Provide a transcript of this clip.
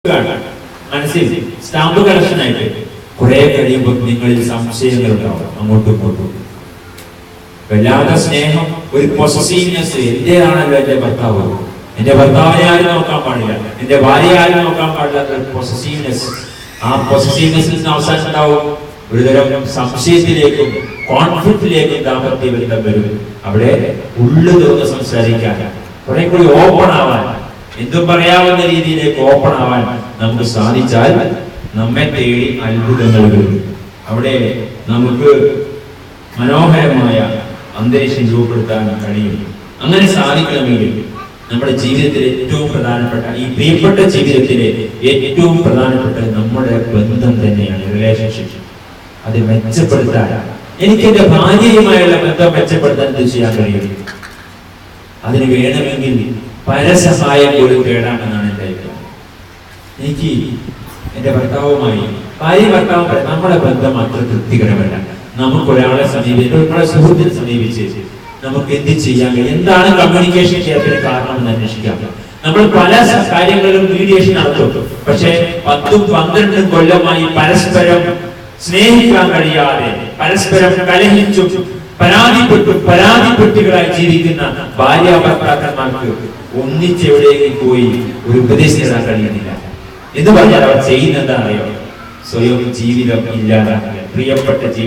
മനസ്സിൽ stamp collection ആയിട്ട് കുറെ കഴിയുമ്പോൾ നിങ്ങളിൽ സംശയങ്ങൾ ഉണ്ടാവും അങ്ങോട്ടും ഇങ്ങോട്ടും. വല്ലാത്ത സ്നേഹം, ഒരു പൊസസീവ്നെസ്. എന്റേതാണല്ലോ എന്റെ ഭർത്താവ്, എന്റെ ഭർത്താവിനെ ആരും നോക്കാൻ പാടില്ല, എന്റെ ഭാര്യ ആരും നോക്കാൻ പാടില്ലാത്ത പൊസസീവ്നെസ്. ആ പൊസസീവ്നെസ്സിൽ നിന്ന് അവസാനം ഉണ്ടാവും ഒരുതരം സംശയത്തിലേക്കും കോൺഫ്ലിക്റ്റിലേക്കും ദാമ്പത്യ ബന്ധം വരും. അവിടെ ഉള്ളു തോന്നുന്ന സംസാരിക്കാൻ, കുറെ കൂടി ഓപ്പൺ ആവാൻ, എന്തും പറയാവുന്ന രീതിയിലേക്ക് ഓപ്പൺ ആവാൻ നമുക്ക് സാധിച്ചാൽ നമ്മെ തേടി അത്ഭുതങ്ങൾ വരും. അവിടെ നമുക്ക് മനോഹരമായ അന്തരീക്ഷം രൂപപ്പെടുത്താൻ കഴിയും. അങ്ങനെ സാധിക്കണമെങ്കിൽ നമ്മുടെ ജീവിതത്തിലെ ഏറ്റവും പ്രധാനപ്പെട്ട, ഈ പ്രിയപ്പെട്ട ജീവിതത്തിലെ ഏറ്റവും പ്രധാനപ്പെട്ട നമ്മുടെ ബന്ധം തന്നെയാണ് റിലേഷൻഷിപ്പ്. അത് മെച്ചപ്പെടുത്താൻ, എനിക്ക് എന്റെ ഭാര്യയുമായുള്ള ബന്ധം മെച്ചപ്പെടുത്താൻ എന്ത് ചെയ്യാൻ കഴിയും? അതിന് വേണമെങ്കിൽ പരസഹായം പോലും തേടാമെന്നാണ് എന്റെ അഭിപ്രായം. എനിക്ക് എന്റെ ഭർത്താവുമായി, ഭാര്യ ഭർത്താവും നമ്മുടെ ബന്ധം അത്ര തൃപ്തികരമല്ല. നമുക്ക് ഒരാളെ സമീപിച്ച്, ഒരാളെ സുഹൃത്തിനെ സമീപിച്ച് നമുക്ക് എന്ത് ചെയ്യാൻ കഴിയും, എന്താണ് കമ്മ്യൂണിക്കേഷൻ ചെയ്യാത്തതിന് കാരണം എന്ന് അന്വേഷിക്കാം. നമ്മൾ പല കാര്യങ്ങളിലും മീഡിയേഷൻ നടത്തും, പക്ഷെ 10-12 കൊല്ലമായി പരസ്പരം സ്നേഹിക്കാൻ കഴിയാതെ, പരസ്പരം കലഹിച്ചും പരാതിപ്പെട്ടുകളായി ജീവിക്കുന്ന ഭാര്യ ഭർത്താക്കന്മാർക്ക് ഒന്നിച്ചെവിടേക്ക് പോയി ഒരു ഉപദേശം നേടാൻ കഴിയുന്നില്ല. എന്ന് പറഞ്ഞാൽ അവർ ചെയ്യുന്നത് അറിയാം, സ്വയം ജീവിതം ഇല്ലാതാക്കുക, പ്രിയപ്പെട്ട ജീവിതം